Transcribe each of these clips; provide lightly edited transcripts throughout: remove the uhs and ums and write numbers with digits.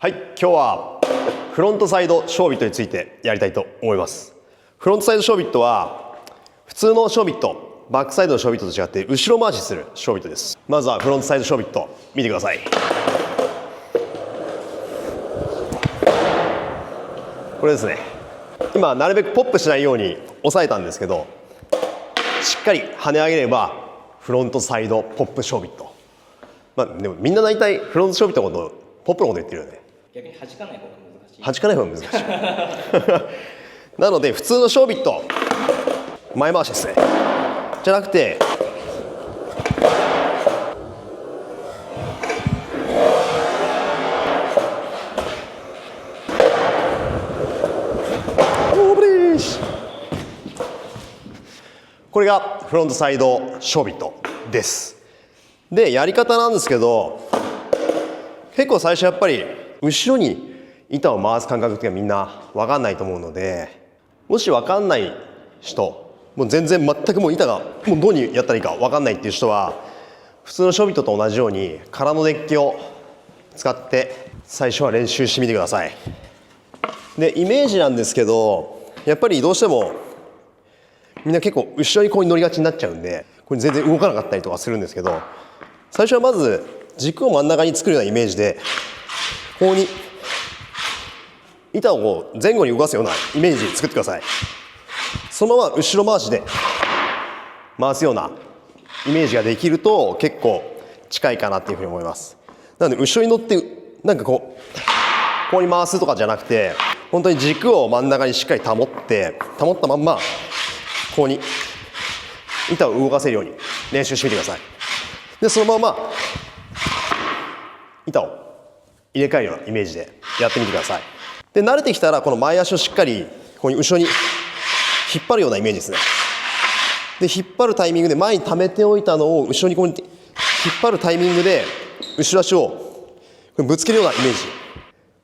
はい、今日はフロントサイドショービットについてやりたいと思います。フロントサイドショービットは普通のショービット、バックサイドのショービットと違って後ろ回しするショービットです。まずはフロントサイドショービット見てください。これですね。今なるべくポップしないように押さえたんですけど、しっかり跳ね上げればフロントサイドポップショービット。でもみんな大体フロントショービットのことポップのこと言ってるよね。逆に弾かない方が難しい。弾かない方が難しい。なので普通のショービット前回しですね。じゃなくてこれがフロントサイドショービットです。で、やり方なんですけど、結構最初やっぱり後ろに板を回す感覚っていうのはみんな分かんないと思うので、もし分かんない人、もう全然全くもう板がもうどうにやったらいいか分かんないっていう人は、普通のショービットと同じように空のデッキを使って最初は練習してみてください。で、イメージなんですけど、やっぱりどうしてもみんな結構後ろにこう乗りがちになっちゃうんで、これ全然動かなかったりとかするんですけど、最初はまず軸を真ん中に作るようなイメージで、こうに板をこう前後に動かすようなイメージ作ってください。そのまま後ろ回しで回すようなイメージができると結構近いかなっていうふうに思います。なので後ろに乗ってなんかこうに回すとかじゃなくて、本当に軸を真ん中にしっかり保ったまんまこうに板を動かせるように練習してみてください。で、そのまま板を入れ替えるようなイメージでやってみてください。で、慣れてきたらこの前足をしっかりここに後ろに引っ張るようなイメージですね。で、引っ張るタイミングで前に溜めておいたのを後ろにこう引っ張るタイミングで後ろ足をぶつけるようなイメージ。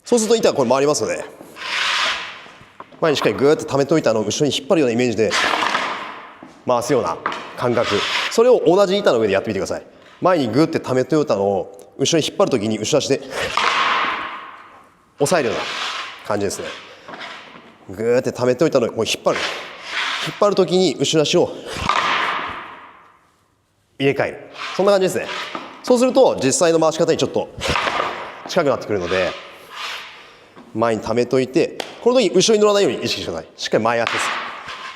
そうすると板がこれ回りますので、前にしっかりグーッと溜めておいたのを後ろに引っ張るようなイメージで回すような感覚。それを同じ板の上でやってみてください。前にグーって溜めておいたのを後ろに引っ張るときに後ろ足で押さえるような感じですね。グーって溜めておいたのをこう引っ張るときに後ろ足を入れ替える。そんな感じですね。そうすると実際の回し方にちょっと近くなってくるので、前に溜めといて、この時後ろに乗らないように意識してください。しっかり前足です。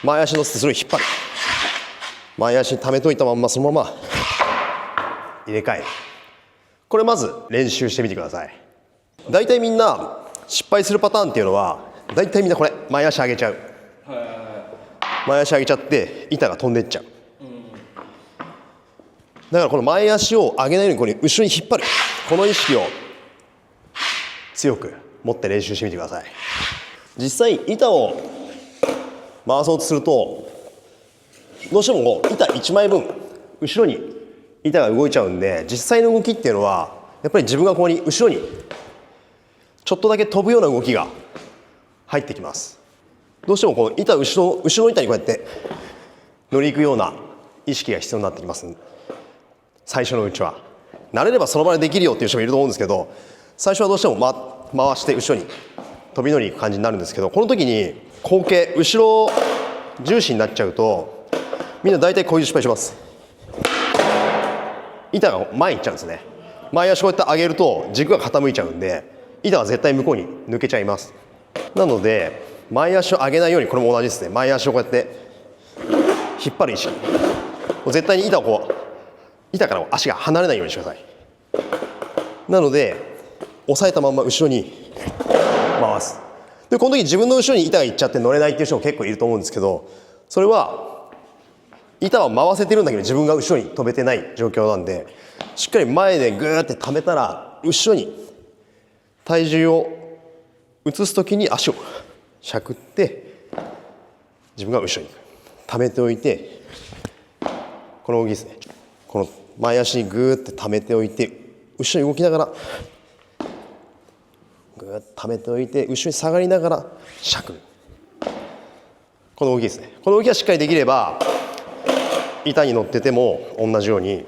前足乗せてそれを引っ張る。前足に溜めといたまんまそのまま入れ替える。これまず練習してみてください。大体みんな失敗するパターンっていうのは、大体みんなこれ前足上げちゃう。前足上げちゃって板が飛んでっちゃう。だからこの前足を上げないようにこれ後ろに引っ張る、この意識を強く持って練習してみてください。実際板を回そうとするとどうしてもこう板1枚分後ろに板が動いちゃうんで、実際の動きっていうのはやっぱり自分がここに後ろにちょっとだけ飛ぶような動きが入ってきます。どうしてもこの板後ろの板にこうやって乗り行くような意識が必要になってきます。最初のうちは慣れればその場でできるよっていう人もいると思うんですけど、最初はどうしても、回して後ろに飛び乗り行く感じになるんですけど、この時に後傾後ろ重心になっちゃうとみんな大体こういう失敗します。板が前に行っちゃうんですね。前足こうやって上げると軸が傾いちゃうんで、板は絶対向こうに抜けちゃいます。なので前足を上げないように、これも同じですね。前足をこうやって引っ張る意識、絶対に板から足が離れないようにしてください。なので押さえたまま後ろに回す。で、この時自分の後ろに板が行っちゃって乗れないっていう人も結構いると思うんですけど、それは板は回せてるんだけど自分が後ろに飛べてない状況なんで、しっかり前でグーって溜めたら後ろに体重を移す時に足をしゃくって自分が後ろに溜めておいて、この動きですね。この前足にグーって溜めておいて後ろに動きながらグーッと溜めておいて後ろに下がりながらしゃくる。この動きですね。この動きがしっかりできれば板に乗ってても同じように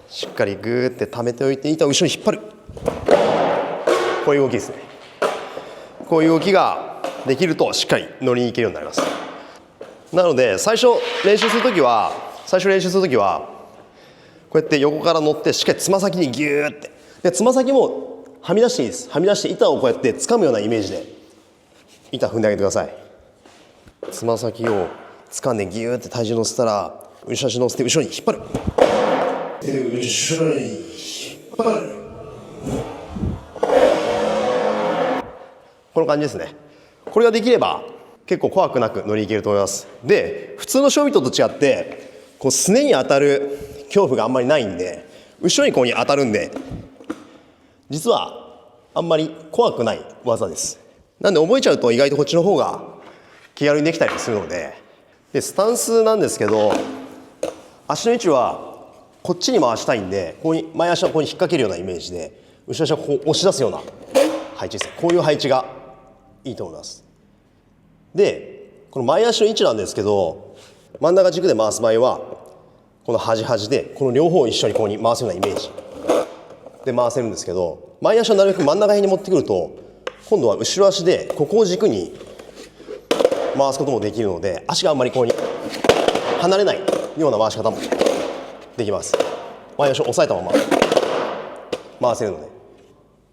しっかりグーって溜めておいて板を後ろに引っ張る。こういう動きですね。こういう動きができるとしっかり乗りに行けるようになります。なので最初練習するときはこうやって横から乗ってしっかりつま先にギューって、でつま先もはみ出していいです。はみ出して板をこうやって掴むようなイメージで板踏んであげてください。つま先を掴んでギューって体重乗せたら後ろ足乗せて後ろに引っ張る。で後ろに引っ張る。この感じですね。これができれば結構怖くなく乗りいけると思います。で普通のショービットと違ってこうすねに当たる恐怖があんまりないんで、後ろにこうに当たるんで実はあんまり怖くない技です。なんで覚えちゃうと意外とこっちの方が気軽にできたりするので、スタンスなんですけど足の位置はこっちに回したいんで、ここに前足をここに引っ掛けるようなイメージで後ろ足をこう押し出すような配置ですね。こういう配置がいいと思います。でこの前足の位置なんですけど、真ん中軸で回す場合はこの端々でこの両方を一緒にここに回すようなイメージで回せるんですけど、前足をなるべく真ん中辺に持ってくると今度は後ろ足でここを軸に回すこともできるので、足があんまりここに離れないような回し方もできます。前足を押さえたまま回せるので、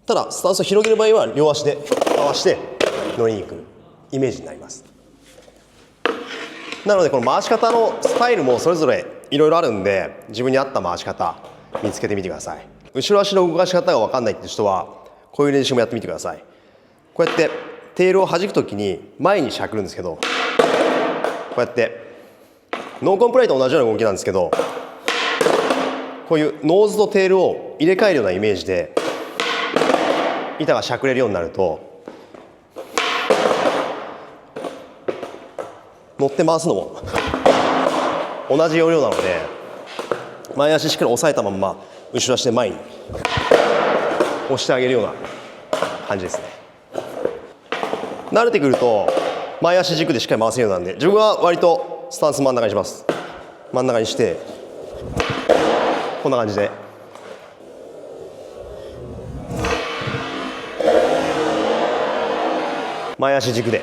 ただスタンスを広げる場合は両足で回して乗りに行くイメージになります。なのでこの回し方のスタイルもそれぞれいろいろあるんで、自分に合った回し方見つけてみてください。後ろ足の動かし方が分かんないって人はこういう練習もやってみてください。こうやってテールを弾くときに前にしゃくるんですけど、こうやってノーコンプライと同じような動きなんですけど、こういうノーズとテールを入れ替えるようなイメージで板がしゃくれるようになると、乗って回すのも同じ要領なので、前足しっかり押さえたまま後ろ足で前に押してあげるような感じですね。慣れてくると前足軸でしっかり回せるようなんで、自分は割とスタンス真ん中にします。真ん中にしてこんな感じで前足軸で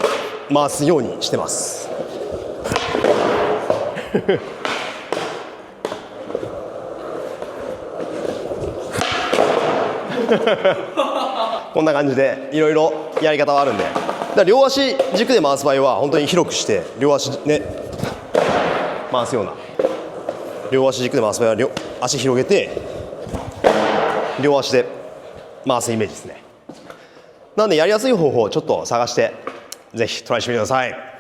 回すようにしてますこんな感じでいろいろやり方はあるんで、だから両足軸で回す場合は本当に広くして両足ね回すような、両足軸で回す場合は足広げて両足で回すイメージですね。なのでやりやすい方法をちょっと探してぜひトライしてみてください。